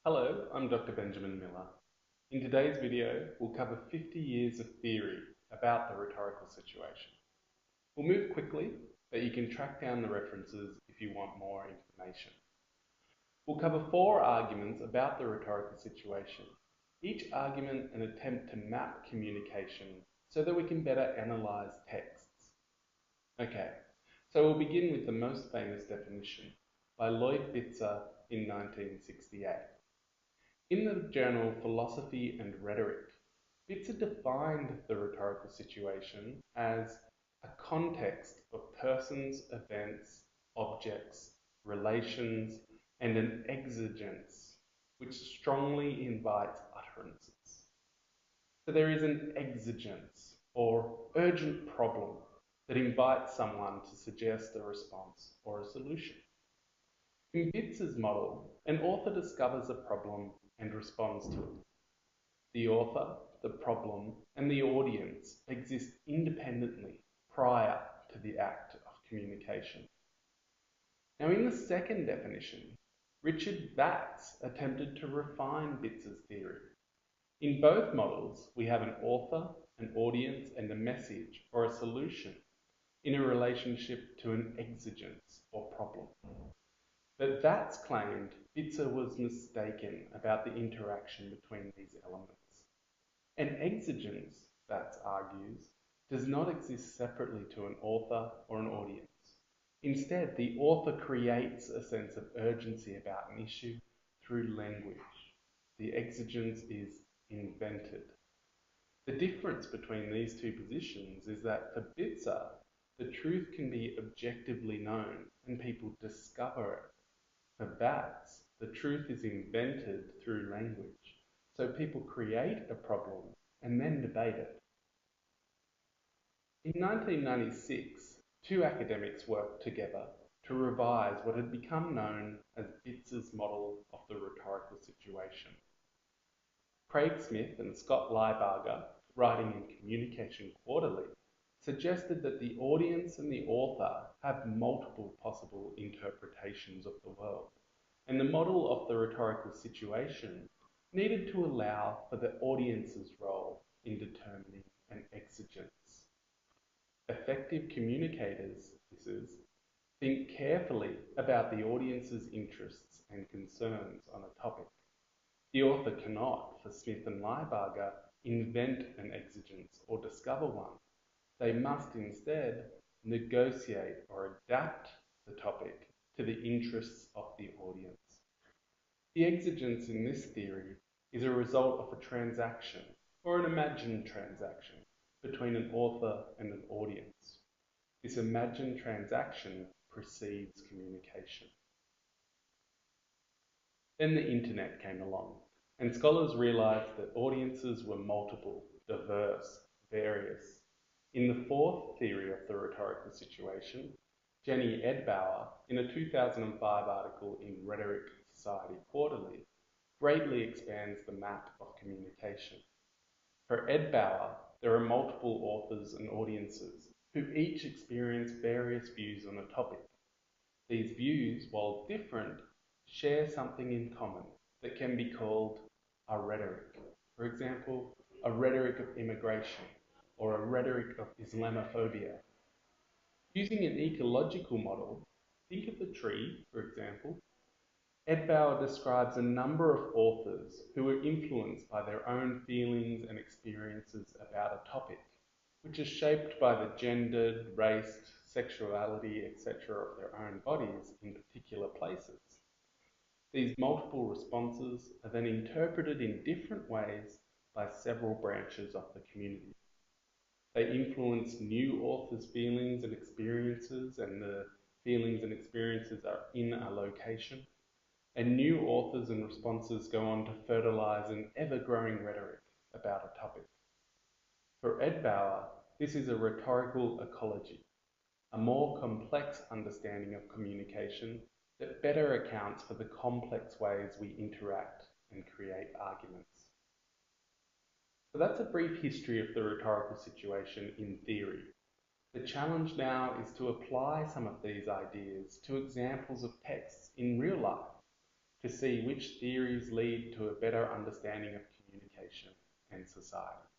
Hello, I'm Dr. Benjamin Miller. In today's video, we'll cover 50 years of theory about the rhetorical situation. We'll move quickly, but you can track down the references if you want more information. We'll cover 4 arguments about the rhetorical situation, each argument an attempt to map communication so that we can better analyse texts. Okay, so we'll begin with the most famous definition by Lloyd Bitzer in 1968. In the journal Philosophy and Rhetoric, Bitzer defined the rhetorical situation as a context of persons, events, objects, relations, and an exigence which strongly invites utterances. So there is an exigence or urgent problem that invites someone to suggest a response or a solution. In Bitzer's model, an author discovers a problem and responds to it. The author, the problem, and the audience exist independently prior to the act of communication. Now, in the second definition, Richard Batts attempted to refine Bitzer's theory. In both models, we have an author, an audience, and a message or a solution in a relationship to an exigence or problem. But Batts claimed Bitzer was mistaken about the interaction between these elements. An exigence, Batts argues, does not exist separately to an author or an audience. Instead, the author creates a sense of urgency about an issue through language. The exigence is invented. The difference between these two positions is that for Bitzer, the truth can be objectively known and people discover it. For Batts, the truth is invented through language, so people create a problem and then debate it. In 1996, 2 academics worked together to revise what had become known as Bitzer's model of the rhetorical situation. Craig Smith and Scott Liebarger, writing in Communication Quarterly, suggested that the audience and the author have multiple possible interpretations of the world, and the model of the rhetorical situation needed to allow for the audience's role in determining an exigence. Effective communicators, this is, think carefully about the audience's interests and concerns on a topic. The author cannot, for Smith and Liebarger, invent an exigence or discover one. They must instead negotiate or adapt the topic to the interests of the audience. The exigence in this theory is a result of a transaction, or an imagined transaction, between an author and an audience. This imagined transaction precedes communication. Then the internet came along, and scholars realized that audiences were multiple, diverse, various. In the 4th theory of the rhetorical situation, Jenny Edbauer, in a 2005 article in Rhetoric Society Quarterly, greatly expands the map of communication. For Edbauer, there are multiple authors and audiences who each experience various views on a topic. These views, while different, share something in common that can be called a rhetoric. For example, a rhetoric of immigration, or a rhetoric of Islamophobia. Using an ecological model, think of the tree, for example. Edbauer describes a number of authors who were influenced by their own feelings and experiences about a topic, which is shaped by the gendered, raced, sexuality, etc. of their own bodies in particular places. These multiple responses are then interpreted in different ways by several branches of the community. They influence new authors' feelings and experiences, and the feelings and experiences are in a location. And new authors and responses go on to fertilize an ever-growing rhetoric about a topic. For Edbauer, this is a rhetorical ecology, a more complex understanding of communication that better accounts for the complex ways we interact and create arguments. So that's a brief history of the rhetorical situation in theory. The challenge now is to apply some of these ideas to examples of texts in real life. to see which theories lead to a better understanding of communication and society.